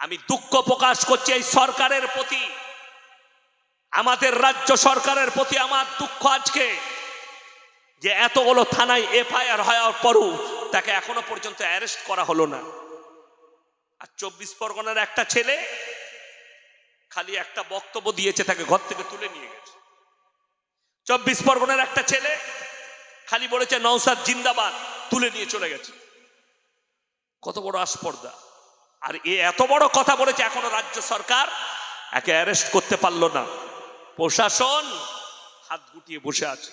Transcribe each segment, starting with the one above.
আমি দুঃখ প্রকাশ করছি এই সরকারের প্রতি, আমাদের রাজ্য সরকারের প্রতি আমার দুঃখ আজকে, যে এতগুলো থানায় এফআইআর হওয়ার পরও তাকে এখনো পর্যন্ত অ্যারেস্ট করা হলো না। আর 24 পরগনার একটা ছেলে খালি একটা বক্তব্য দিয়েছে, তাকে ঘর থেকে তুলে নিয়ে গেছে। 24 পরগনার একটা ছেলে খালি বলেছে নওশাদ জিন্দাবাদ, তুলে নিয়ে চলে গেছে। কত বড় আস্পর্ধা! আর এত বড় কথা বলেছে, এখনো রাজ্য সরকার একে অ্যারেস্ট করতে পারলো না। প্রশাসন হাত গুটিয়ে বসে আছে।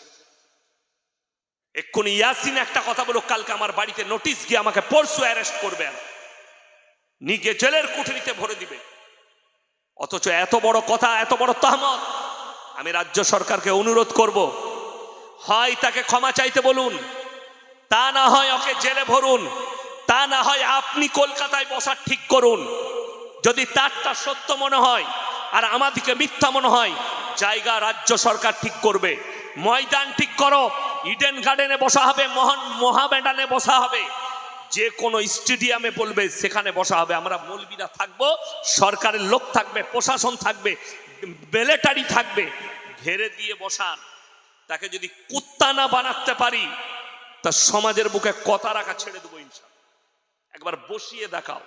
এক্ষুনি ইয়াসিন একটা কথা বলো, কালকে আমার বাড়িতে নোটিশ গিয়ে আমাকে পরশু অ্যারেস্ট করবেন, নিয়ে জেলের কুঠরিতে ভরে দিবে। অথচ এত বড় কথা, এত বড় তহমত। আমি রাজ্য সরকারকে অনুরোধ করব, হয় তাকে ক্ষমা চাইতে বলুন, তা না হয় ওকে জেলে ভরুন, তা না হয় আপনি কলকাতায় বসার ঠিক করুন। যদি তারটা সত্য মনে হয় আর আমাদেরকে মিথ্যা মনে হয়, জায়গা রাজ্য সরকার ঠিক করবে। ময়দান ঠিক করো, ইডেন গার্ডেনে বসা হবে, মোহামেডানে বসা হবে, যে কোনো স্টেডিয়ামে বলবে সেখানে বসা হবে। আমরা মৌলবীরা থাকবো, সরকারের লোক থাকবে, প্রশাসন থাকবে, মিলিটারি থাকবে, ঘেরে দিয়ে বসান। তাকে যদি কুত্তা না বানাতে পারি, তা সমাজের বুকে কথা রাখা ছেড়ে দেবো ইনশাআল্লাহ। একবার বসিয়ে দেখাও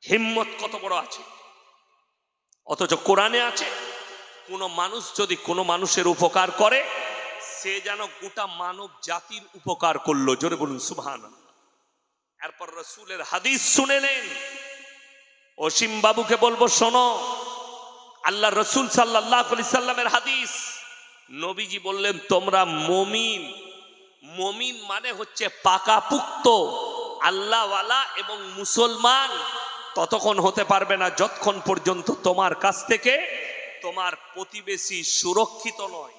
হিম্মত কত বড় আছে। অথচ কোরআনে আছে, কোন মানুষ যদি কোনো মানুষের উপকার করে, সে যেন গোটা মানব জাতির উপকার করলো। জোরে বলুন সুবহানাল্লাহ। এরপর রাসূলের হাদিস শুনে নেন। অসীম বাবুকে বলবো, শোনো, আল্লাহ রসুল সাল্লাল্লাহু আলাইহি সাল্লামের হাদিস। নবীজি বললেন, তোমরা মুমিন। মুমিন মানে হচ্ছে পাকাপুক্ত আল্লাহওয়ালা এবং মুসলমান ততক্ষণ হতে পারবে না যতক্ষণ পর্যন্ত তোমার কাছ থেকে তোমার প্রতিবেশী সুরক্ষিত নয়।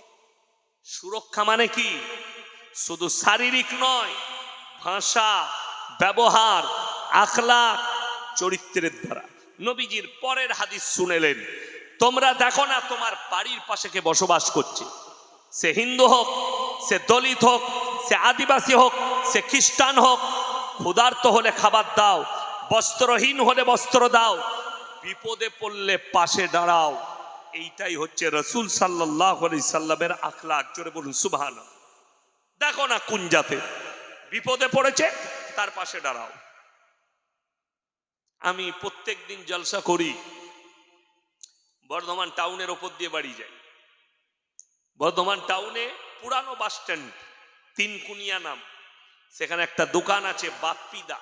সুরক্ষা মানে কি? শুধু শারীরিক নয়, ভাষা, ব্যবহার, আখলাক, চরিত্রের দ্বারা। নবীজির পরের হাদিস শুনেলেন, তোমরা দেখো না তোমার বাড়ির পাশে কে বসবাস করছে, সে হিন্দু হোক, সে দলিত হোক, সে আদিবাসী হোক, সে খ্রিস্টান হোক, ক্ষুধার্ত হলে খাবার দাও, বস্ত্রহীন হলে বস্ত্র দাও, বিপদে পড়লে পাশে দাঁড়াও। এইটাই হচ্ছে রাসূল সাল্লাল্লাহু আলাইহি সাল্লামের আখলাক। জোরে বলুন সুবহানাল্লাহ। দেখো না কোন জাতে বিপদে পড়েছে, তার পাশে দাঁড়াও। আমি প্রত্যেক দিন জলসা করি, বর্ধমান টাউনের ওপর দিয়ে বাড়ি যাই। বর্ধমান টাউনে পুরানো বাস স্ট্যান্ড, তিনকুনিয়া নাম, সেখানে একটা দোকান আছে বাপ্পিদা।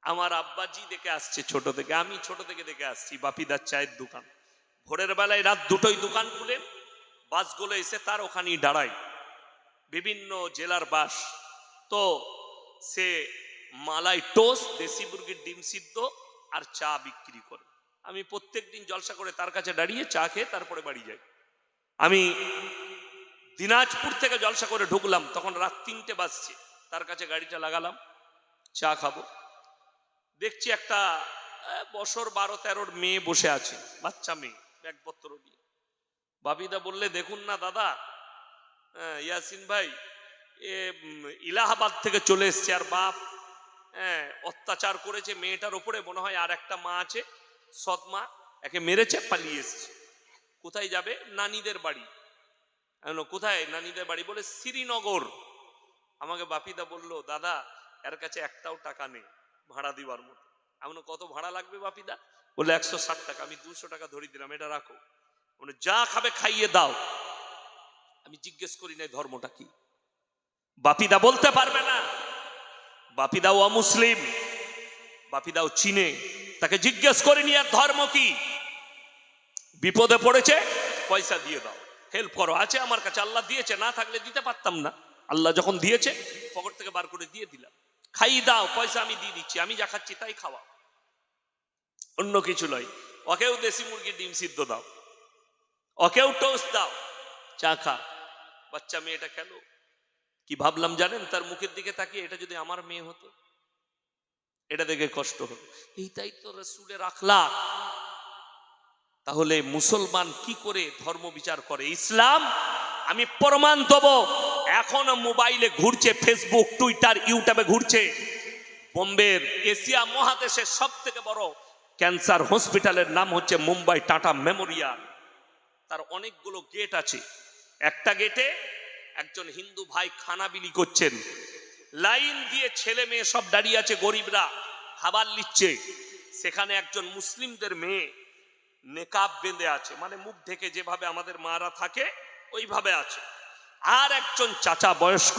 আমার আব্বাজি দেখে আসছে ছোট থেকে, আমি ছোট থেকে দেখে আসছি বাপিদার চায়ের দোকান। ভোরের বেলায় রাত দুটোই দোকান খুলে বাসগুলো এসে তার ওখানেই দাঁড়ায়, বিভিন্ন জেলার বাস। তো সে মালাই টোস্ট, দেশি মুরগির ডিম সিদ্ধ আর চা বিক্রি করে। আমি প্রত্যেক দিন জলসা করে তার কাছে দাঁড়িয়ে চা খেয়ে তারপরে বাড়ি যাই। আমি দিনাজপুর থেকে জলসা করে ঢুকলাম, তখন রাত 3টে বাজছে, তার কাছে গাড়িটা লাগালাম, চা খাবো। দেখছি একটা বছর 12-13 মেয়ে বসে আছে, বাচ্চা মেয়ে, ব্যাগপত্র নিয়ে। বাপিদা বললে, দেখুন না দাদা, ইয়াসিন ভাই এ ইলাহাবাদ থেকে চলে এসছে, আর বাপ অত্যাচার করেছে মেয়েটার উপরে, মনে হয় আর একটা মা আছে সৎ মা, একে মেরেছে, পালিয়ে এসছে। কোথায় যাবে? নানিদের বাড়ি। কোথায় নানিদের বাড়ি? বলে শ্রীনগর। আমাকে বাপিদা বললো, দাদা এর কাছে একটাও টাকা নেই ভাড়া দিবার মতো। আমি কত ভাড়া লাগবে বাপিদা? বলে 160 টাকা। আমি 200 টাকা ধরিয়ে দিলাম, এটা রাখো, বলে যা খাবে খাইয়ে দাও। আমি জিজ্ঞেস করি না ধর্মটা কি, বাপিদা বলতে পারবে না। বাপিদাও অমুসলিম, বাপিদাও চিনে, তাকে জিজ্ঞেস করিনি আর ধর্ম কি। বিপদে পড়েছে, পয়সা দিয়ে দাও, হেল্প করো। আছে আমার কাছে, আল্লাহ দিয়েছে, না থাকলে দিতে পারতাম না, আল্লাহ যখন দিয়েছে পকেট থেকে বার করে দিয়ে দিলাম। খাইয়ে দাও, পয়সা আমি দিয়ে দিচ্ছি, আমি যা খাচ্ছি তাই খাওয়া, অন্য কিছু নয়। ওকেও দেশি মুরগির ডিম সিদ্ধ দাও, ওকেও টোস্ট দাও, চা খা। বাচ্চা মেয়েটা খেলো। কি ভাবলাম জানেন? তার মুখের দিকে তাকিয়ে, এটা যদি আমার মেয়ে হতো, এটা দেখে কষ্ট হতো। এইটাই তো রাসূলের আখলাক। তাহলে মুসলমান কি করে ধর্ম বিচার করে? ইসলাম, আমি প্রমাণ দেবো, এখনো মোবাইলে ঘুরছে, ফেসবুক, টুইটার, ইউটিউবে ঘুরছে, বোম্বের, এশিয়া মহাদেশের সব থেকে বড় ক্যান্সার হসপিটালের নাম হচ্ছে মুম্বাই টাটা মেমোরিয়াল। তার অনেকগুলো গেট আছে। একটা গেটে একজন হিন্দু ভাই খানা বিলি করছেন, লাইন দিয়ে ছেলে মেয়ে সব দাঁড়িয়ে আছে, গরিবরা খাবার নিচ্ছে। সেখানে একজন মুসলিমদের মেয়ে নেকাব বেঁধে আছে, মানে মুখ ঢেকে যেভাবে আমাদের মারা থাকে ওইভাবে আছে। আর একজন চাচা বয়স্ক,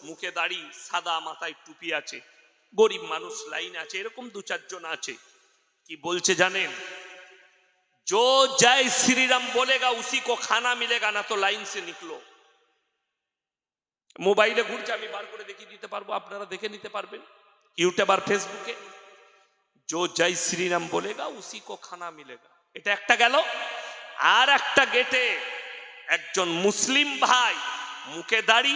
মুখে দাড়ি, সাদা, মাথায় টুপি আছে, গরিব মানুষ লাইন আছে, এরকম 2-4 জন আছে। কি বলছে জানেন? जो जय श्री राम बोलेगा उसी को खाना मिलेगा, ना तो लाइन से निकलो। মোবাইলে ঘুরছে, আমি বার করে দেখিয়ে দিতে পারবো, আপনারা দেখে নিতে পারবেন ইউটিউব আর ফেসবুকে। जो जय श्री राम बोलेगा उसी को खाना मिलेगा। এটা একটা গেল। আর একটা গেটে একজন মুসলিম ভাই, মুখে দাড়ি,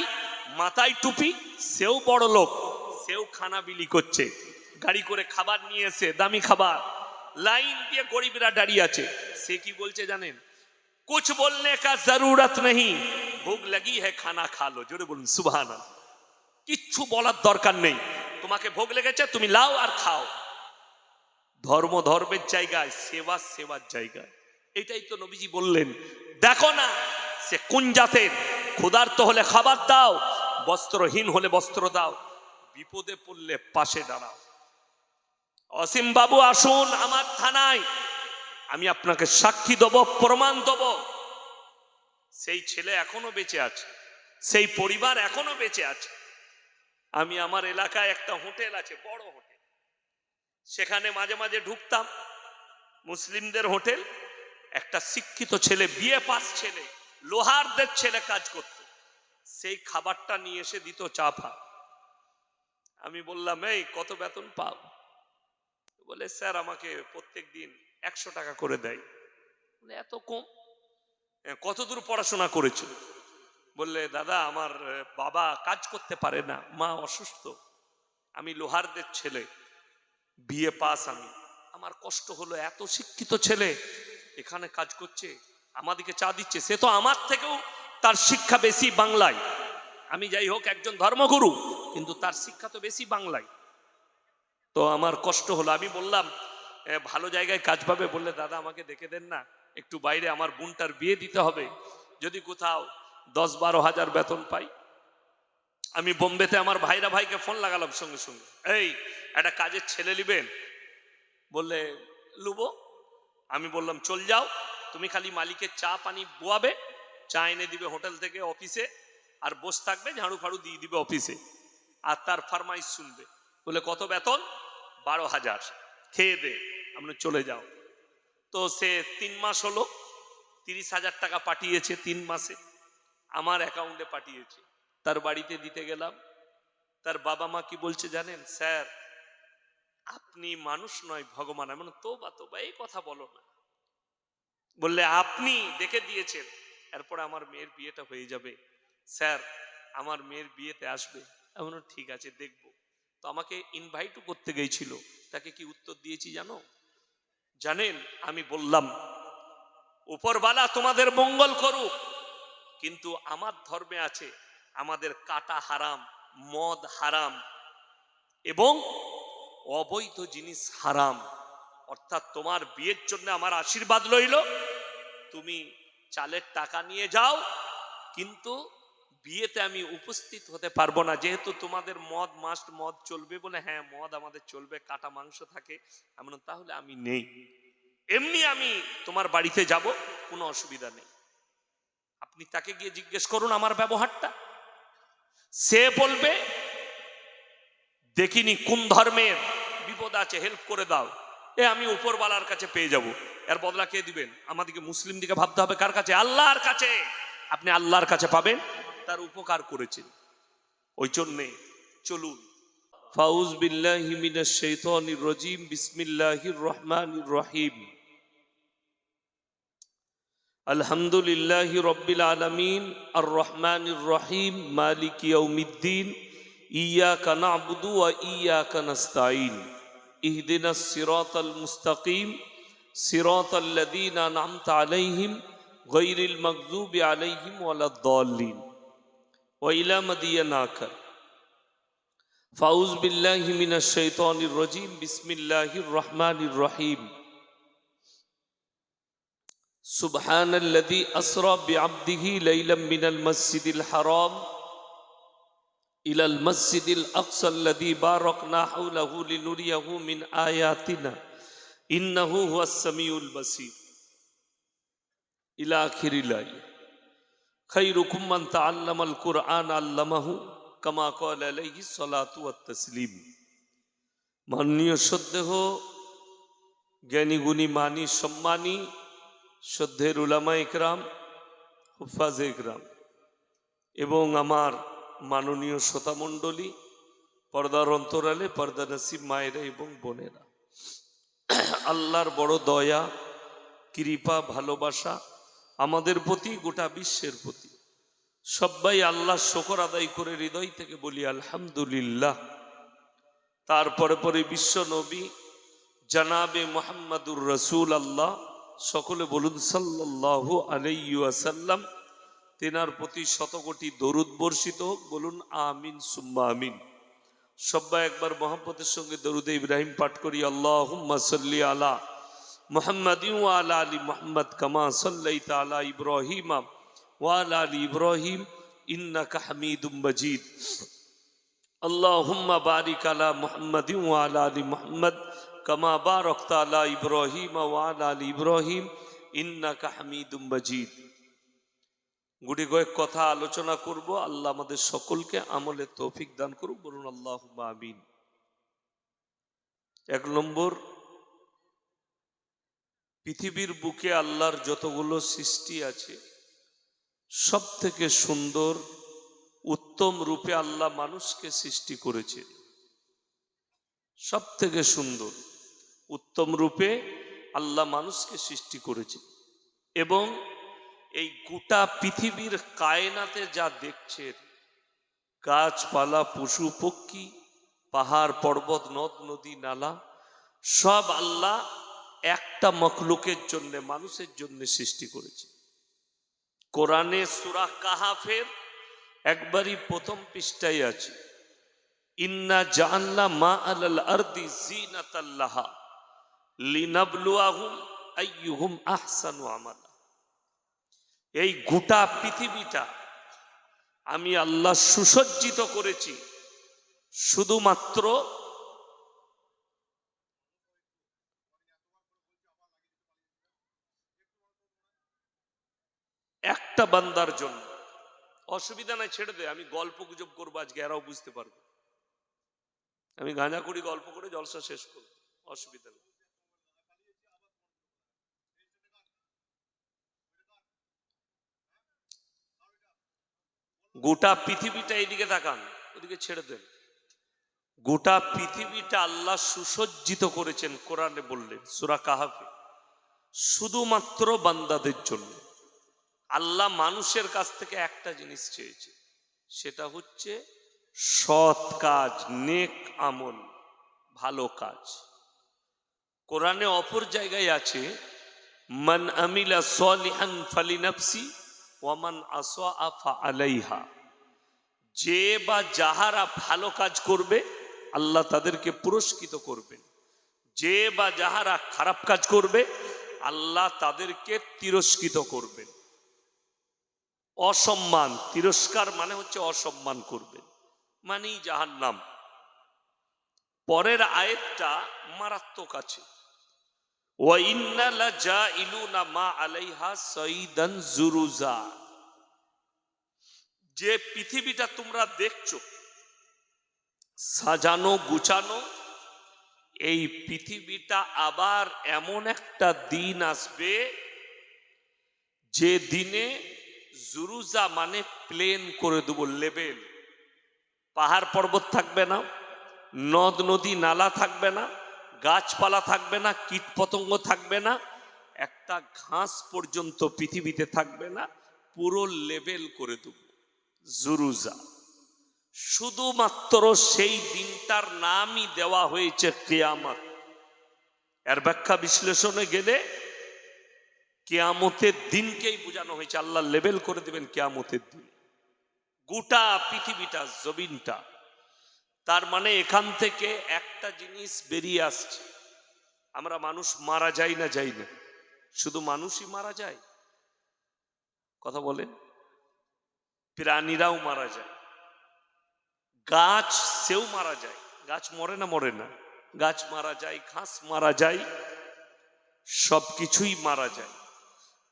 মাথায় টুপি, সেও বড় লোক, সেও খানা বিলি করছে, গাড়ি করে খাবার নিয়ে এসে, দামি খাবার। লাইন দিয়ে গরিবরা দাঁড়িয়ে আছে। সে কি বলছে জানেন? कुछ बोलने का जरूरत नहीं, भूख लगी है खाना खा लो। জোরে বলুন সুবহানাল্লাহ। কিচ্ছু বলার দরকার নেই, তোমাকে ভোগ লেগেছে, তুমি লাও আর খাও। ধর্ম ধর্মের জায়গায়, সেবা সেবার জায়গায়। এটাই তো নবীজি বললেন, দেখো না সে কোন জাতের, ক্ষুধার্ত হলে খাবার দাও, বস্ত্রহীন হলে বস্ত্র দাও, বিপদে পড়লে পাশে দাঁড়াও। অসীম বাবু আসুন আমার থানায়, আমি আপনাকে সাক্ষী দেব, প্রমাণ দেব। সেই ছেলে এখনো বেঁচে আছে, সেই পরিবার এখনো বেঁচে আছে। আমি আমার এলাকায় একটা হোটেল আছে, বড় হোটেল, সেখানে মাঝে মাঝে ঢুকতাম, মুসলিমদের হোটেল। একটা শিক্ষিত ছেলে, বিয়ে পাস ছেলে, লোহারদের ছেলে কাজ করত, সেই খাবারটা নিয়ে এসে দিত, চা ফা। আমি বললাম, এই কত বেতন পাও? বলে, স্যার আমাকে প্রত্যেক দিন 100 টাকা করে দেয়। বলে, এত কম? কত দূর পড়াশোনা করেছো? বললে, দাদা আমার বাবা কাজ করতে পারে না, মা অসুস্থ, আমি লোহারদের ছেলে, বিয়ে পাস আমি, আমার কষ্ট হলো, এত শিক্ষিত ছেলে এখানে কাজ করছে, আমাদেরকে চা দিচ্ছে, সে তো আমার থেকেও তার শিক্ষা বেশি বাংলায়। আমি যাই হোক একজন ধর্মগুরু, কিন্তু তার শিক্ষা তো বেশি বাংলায়। তো আমার কষ্ট হলো। আমি বললাম, ভালো জায়গায় কাজ পাবে? বললে, দাদা আমাকে দেখে দেন না, একটু বাইরে আমার বোনটার বিয়ে দিতে হবে, যদি কোথাও 10-12 হাজার বেতন পাই। আমি বোম্বেতে আমার ভাইকে ফোন লাগালাম সঙ্গে সঙ্গে, এই একটা কাজের ছেলে নিবেন? বললে, লুবো। আমি বললাম, চল যাও, তুমি খালি মালিকের চা পানি বোয়াবে, চা এনে দিবে হোটেল থেকে অফিসে, আর বসে থাকবে, ঝাড়ু ফাড়ু দিয়ে দিবে অফিসে, আর তার ফরমাইশ শুনবে। বলে, কত বেতন? 12,000, খেয়ে দে, আপনি চলে যাও। তো সে 3 মাস হলো 30,000 টাকা পাঠিয়েছে, 3 মাসে আমার অ্যাকাউন্টে পাঠিয়েছে। তার বাড়িতে দিতে গেলাম, তার বাবা মা কি বলছে জানেন? স্যার আপনি মানুষ নয় ভগবান। এমন তোবা তোবা, এই কথা বলো না। বললে, আপনি দেখে দিয়েছেন, এরপর আমার মেয়ের বিয়েটা হয়ে যাবে, স্যার আমার মেয়ের বিয়েতে আসবে। এমন, ঠিক আছে দেখবো। তো আমাকে ইনভাইটও করতে গিয়েছিল, তাকে কি উত্তর দিয়েছি জানেন? আমি বললাম, উপরওয়ালা তোমাদের মঙ্গল করুক, কিন্তু আমার ধর্মে আছে আমাদের কাটা হারাম, মদ হারাম এবং অবৈধ জিনিস হারাম। অর্থাৎ তোমার বিয়ের জন্য আমার আশীর্বাদ রইল, তুমি চালের টাকা নিয়ে যাও, কিন্তু বিয়েতে আমি উপস্থিত হতে পারবো না, যেহেতু তোমাদের মদ মাস্ট, মদ চলবে। বলে, হ্যাঁ মদ আমাদের চলবে, কাটা মাংস থাকে। এমন, তাহলে আমি নেই, এমনি আমি তোমার বাড়িতে যাব, কোনো অসুবিধা নেই। আপনি তাকে গিয়ে জিজ্ঞেস করুন আমার ব্যবহারটা, সে বলবে দেখিনি কোন ধর্মের বিপদ আছে, হেল্প করে দাও, আমি উপরওয়ালার কাছে পেয়ে যাব। এর বদলা কে দিবেন? আমাদেরকে মুসলিম দিকে ভাবতে হবে কার কাছে? আল্লাহর কাছে। আপনি আল্লাহর কাছে পাবেন, তার উপকার করেছেন। ওই জন্যে চলুন। ফাউজ বিল্লাহি মিনাশ শাইতানির রাজিম, বিসমিল্লাহির রহমানির রহিম। আলহামদুলিল্লাহি রাব্বিল আলামিন, আর রহমানির রহিম, মালিকি ইয়াউমিদ্দিন, ইয়াকা না'বুদু ওয়া ইয়াকা নাস্তাঈন, ইহদিনাস সিরাতাল মুস্তাকিম, সিরাতাল লাযীনা আন'আমতা আলাইহিম গায়রিল মাগযুবি আলাইহিম ওয়ালাদ-দাল্লিন। ওয়া ইলা মাদিয়ানা আখা ফাউজ বিল্লাহি মিনাশ শাইতানির রাজিম বিসমিল্লাহির রহমানির রহিম সুবহানাল্লাযী আসরা বিআবদিহি লাইলাম মিনাল মাসজিদিল হারাম ইলাল মাসজিদিল আকসাল্লাযী বারাকনা হাওলাহু লিনুরিয়াহু মিন আয়াতিনা ইন্নাহু হুয়াস সামিউল বাসীর ইলা আখিরিল আয়াত। খায়রুকুম মান তাআল্লামাল কুরআন আল্লামাহু কামা ক্বালা আলাইহিস সালাতু ওয়াত তাসলিম। মাননীয় শ্রদ্ধেয় জ্ঞানী গুণী মানী সম্মানী শ্রদ্ধের উলামা ইকরাম, হুফাজ ইকরাম এবং আমার মাননীয় শ্রোতামণ্ডলী, পর্দার অন্তরালে পর্দা নসিব মায়েরা এবং বোনেরা, আল্লাহর বড় দয়া কৃপা ভালোবাসা আমাদের প্রতি, গোটা বিশ্বের প্রতি। সবাই আল্লাহ শুকর আদায় করে হৃদয় থেকে বলি আলহামদুলিল্লাহ। তারপরে পরে বিশ্ব নবী জানাবে মুহাম্মাদুর রাসূল আল্লাহ, সকলে বলুন সাল্লাল্লাহু আলাইহি ওয়াসাল্লাম। তেনার প্রতি শতকোটি দরুদ বর্ষিত হোক, বলুন আমিন সুম্মা আমিন। সবাই একবার মহব্বতের সঙ্গে দরুদে ইব্রাহিম পাঠ করি। আল্লাহুম্মা সাল্লি আলা মুহাম্মাদিন ওয়া আলা আলি মুহাম্মাদ কামা সাল্লাইতা আলা ইব্রাহিম ওয়া আলা আলি ইব্রাহিম ইন্নাকা হামিদুম মাজিদ। আল্লাহুম্মা বারিক আলা মুহাম্মাদিন ওয়া আলা আলি মুহাম্মাদ কামা বারাকতা আলা ইব্রাহিম ওয়া আলা আলি ইব্রাহিম ইন্নাকা হামিদুম মাজিদ। গুটি কয়েক কথা আলোচনা করব। আল্লাহ আমাদের সকলকে আমলে তৌফিক দান করুন, বলুন আল্লাহুম্মা আমিন। এক নম্বর, পৃথিবীর বুকে আল্লাহর যতগুলো সৃষ্টি আছে সব থেকে সুন্দর উত্তম রূপে আল্লাহ মানুষকে সৃষ্টি করেছে। সব থেকে সুন্দর উত্তম রূপে আল্লাহ মানুষকে সৃষ্টি করেছে এবং এই গোটা পৃথিবীর কায়নাতে যা দেখছেন, গাছপালা পশু পক্ষী পাহাড় পর্বত নদ নদী নালা, সব আল্লাহ একটা মখলুকের জন্য, মানুষের জন্য সৃষ্টি করেছে। কোরআনে সূরা কাহাফের একবারই প্রথম পৃষ্ঠায় আছে, ইন্না জাআলনা মা আলাল আরদি যিনাতাল লাহা লিনাবলুয়াহুম আইয়ুহুম আহসানু আমালা। এই গোটা পৃথিবীটা আমি আল্লাহ সুসজ্জিত করেছি শুধুমাত্র একটা বান্দার জন্য। অসুবিধা নাই, ছেড়ে দে, আমি গল্প গুজব করবো আজকে, এরাও বুঝতে পারবে। আমি গাঁজা করি, গল্প করে জলসা শেষ করবো, অসুবিধা নেই। গোটা পৃথিবীটা এইদিকে তাকান, ওদিকে ছেড়ে দেন। গোটা পৃথিবীটা আল্লাহ সুসজ্জিত করেছেন, কোরআনে বললেন সূরা কাহাফে, শুধুমাত্র বান্দাদের জন্য। আল্লাহ মানুষের কাছ থেকে একটা জিনিস চেয়েছে, সেটা হচ্ছে সৎ কাজ, নেক আমল, ভালো কাজ। কোরআনে অপর জায়গায় আছে, মান আমিলা সলিহান ফালিনাফসি ওয়া মান আসআ ফাআলাইহা। যে বা যাহারা ভালো কাজ করবে আল্লাহ তাদেরকে পুরস্কৃত করবেন, যে বা যাহারা খারাপ কাজ করবে আল্লাহ তাদেরকে তিরস্কৃত করবেন। অসম্মান, তিরস্কার মানে হচ্ছে অসম্মান করবেন, মানেই জাহান্নাম। পরের আয়াতটা মারাত্মক আছে, ওয়া ইন্না লাজাইলুনা মা আলাইহা সাইদান জুরুজা। যে পৃথিবীটা তোমরা দেখছো সাজানো গুছানো, এই পৃথিবীটা আবার এমন একটা দিন আসবে যে দিনে জুরুজা মানে প্লেন করে দেবো, লেভেল। পাহাড় পর্বত থাকবে না, নদ নদী নালা থাকবে না, গাছপালা থাকবে না, কীট পতঙ্গ থাকবে না, একটা ঘাস পর্যন্ত পৃথিবীতে থাকবে না, পুরো লেভেল করে দেব, জুরুজা। শুধুমাত্র সেই দিনটার নামই দেওয়া হয়েছে কিয়ামত। এর ব্যাখ্যা বিশ্লেষণে গেলে কিয়ামতের দিনকেই বোঝানো হয়েছে, আল্লাহ লেভেল করে দেবেন কিয়ামতের দিন গোটা পৃথিবীটা, জমিনটা। তার মানে এখান থেকে একটা জিনিস বেরিয়ে আসছে, আমরা মানুষ মারা যাই না, যাই না, শুধু মানুষই মারা যায়? কথা বলেন। প্রাণীরাও মারা যায়, গাছ সেও মারা যায়। গাছ মরে না? মরে না। গাছ মারা যায়, ঘাস মারা যায়, সবকিছুই মারা যায়।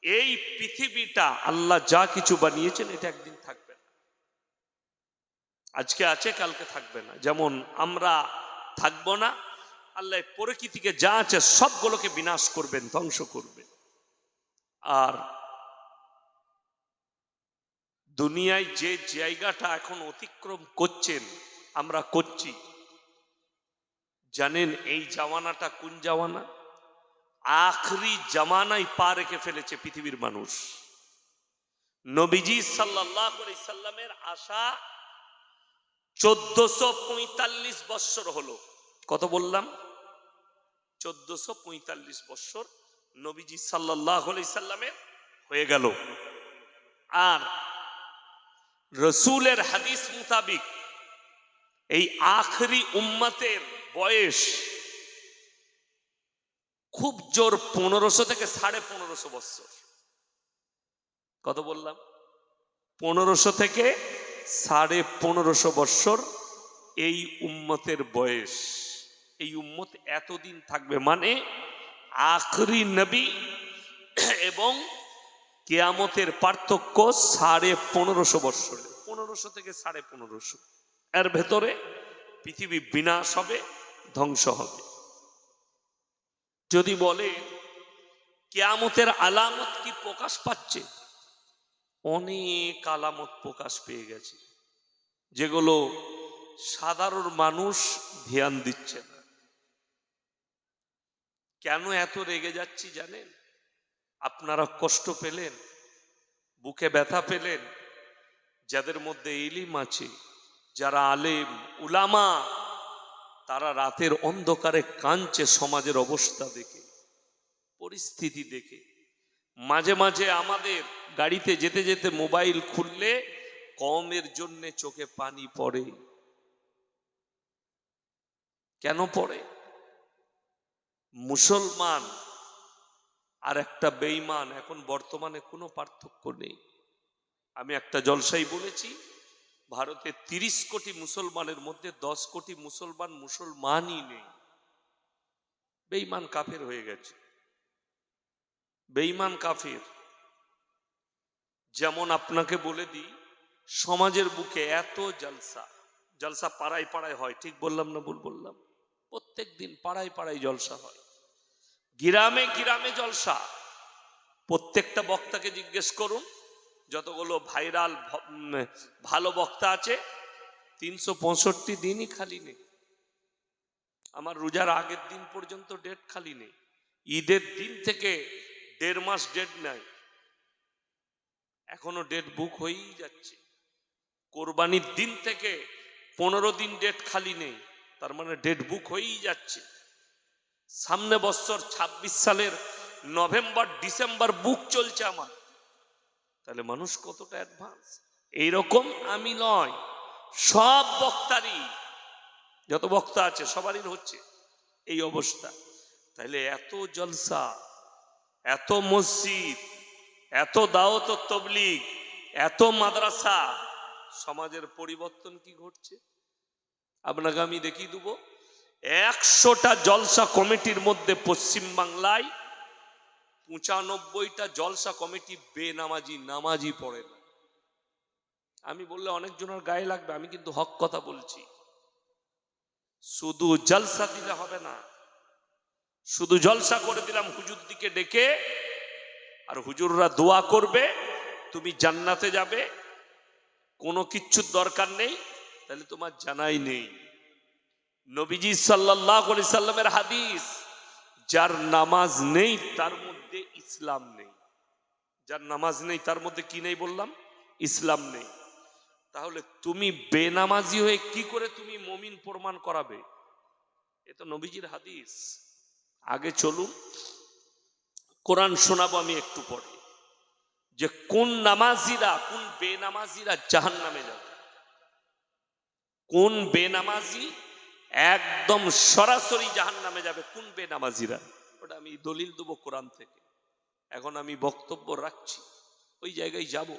এই পৃথিবীটা আল্লাহ যা কিছু বানিয়েছেন এটা একদিন থাকবে না। আজকে আছে, কালকে থাকবে না। যেমন আমরা থাকবো না, আল্লাহ প্রকৃতিকে যা আছে সবগুলোকে বিনাশ করবেন, ধ্বংস করবেন। আর দুনিয়ায় যে জায়গাটা এখন অতিক্রম করছেন, আমরা করছি, জানেন এই জামানাটা কোন জামানা? আখরি জামানায় পা রেখে ফেলেছে পৃথিবীর মানুষ। নবীজি সাল্লাল্লাহু আলাইহি সাল্লামের আসা 1445 বৎসর হলো। কত বললাম? 1445 বৎসর নবীজি সাল্লাল্লাহু আলাইহি সাল্লামের হয়ে গেল। আর রসুলের হাদিস মোতাবিক এই আখরি উম্মতের বয়স খুব জোর 1500 থেকে 1550 বৎসর। কত বললাম? 1500 থেকে 1550 বৎসর এই উম্মতের বয়স। এই উম্মত এতদিন থাকবে, মানে আখরি নবী এবং কিয়ামতের পার্থক্য 1550 বৎসরে, 1500 থেকে 1550। এর ভেতরে পৃথিবী বিনাশ হবে, ধ্বংস হবে। যদি বলে কিয়ামতের আলামত কি প্রকাশ পাচ্ছে, অনেক আলামত প্রকাশ পেয়ে গেছে, যেগুলো সাধারণ মানুষ ধ্যান দিচ্ছে না। কেন এত রেগে যাচ্ছি জানেন? আপনারা কষ্ট পেলেন, বুকে ব্যথা পেলেন, যাদের মধ্যে ইলিম আছে, যারা আলেম উলামা, তারা রাতের অন্ধকারে কাঁদছে সমাজের অবস্থা দেখে, পরিস্থিতি দেখে। মাঝে মাঝে আমাদের গাড়িতে যেতে যেতে মোবাইল খুললে কওমের জন্য চোখে পানি পড়ে। কেন পড়ে? মুসলমান আর একটা বেঈমান এখন বর্তমানে কোনো পার্থক্য নেই। আমি একটা জলসাই বলেছি, ভারতে 30 কোটি মুসলমানের মধ্যে 10 কোটি মুসলমানই নেই। বেঈমান কাফের হয়ে গেছে, বেঈমান কাফের। যেমন আপনাকে বলে দিই, সমাজের বুকে এত জলসা, জলসা পাড়ায় পাড়ায় হয়, ঠিক বললাম না ভুল বললাম? প্রত্যেক দিন পাড়ায় পাড়ায় জলসা হয়, গ্রামে গ্রামে জলসা। প্রত্যেকটা বক্তাকে জিজ্ঞেস করুন, যতগুলো ভাইরাল ভালো বক্তা আছে, 365 দিনই খালি নেই। আমার রোজার আগের দিন পর্যন্ত ডেট খালি নেই। ঈদের দিন থেকে 1.5 মাস ডেট নাই, এখনো ডেট বুক হয়েই যাচ্ছে। কোরবানির দিন থেকে 15 দিন ডেট খালি নেই, তার মানে ডেট বুক হয়েই যাচ্ছে। সামনে বছর 26 সালের নভেম্বর ডিসেম্বর বুক চলছে আমার। তাহলে মানুষ কতটা অ্যাডভান্স! এইরকম আমি নয়, সব বক্তারই, যত বক্তা আছে সবারই হচ্ছে এই অবস্থা। তাহলে এত জলসা, এত মসজিদ, এত দাওয়াত ও তাবলীগ, এত মাদ্রাসা, সমাজের পরিবর্তন কি ঘটছে আপনাকে আমি দেখিয়ে দেবো। 100টা জলসা কমিটির মধ্যে পশ্চিম বাংলায় 95টা জলসা কমিটি বেনামাজি, নামাজি পড়ে না। আমি বললে অনেকজনের গায়ে লাগবে, আমি কিন্তু হক কথা বলছি। শুধু জলসা দিলে হবে না, শুধু জলসা করে দিলাম হুজুর দিকে ডেকে, আর হুজুররা দোয়া করবে তুমি জান্নাতে যাবে, কোনো কিচ্ছুর দরকার নেই, তাহলে তোমার জানাই নেই। নবীজি সাল্লাল্লাহু আলাইহি সাল্লামের হাদিস, যার নামাজ নেই তার মধ্যে ইসলাম নেই। যার নামাজ নেই তার মধ্যে কি নেই বললাম? ইসলাম নেই। তাহলে তুমি বেনামাজি হয়ে কি করে তুমি মুমিন প্রমাণ করাবে? এ তো নবীজির হাদিস। আগে চলুন, কোরআন শোনাবো আমি একটু পরে, যে কোন নামাজিরা কোন বেনামাজিরা জাহান্নামে যাবে। কোন বেনামাজি একদম সরাসরি জাহান্নামে যাবে, কোন বেনামাজিরা, ওটা আমি দলিল দেবো কোরআন থেকে। এখন আমি বক্তব্য রাখছি, ওই জায়গায় যাব।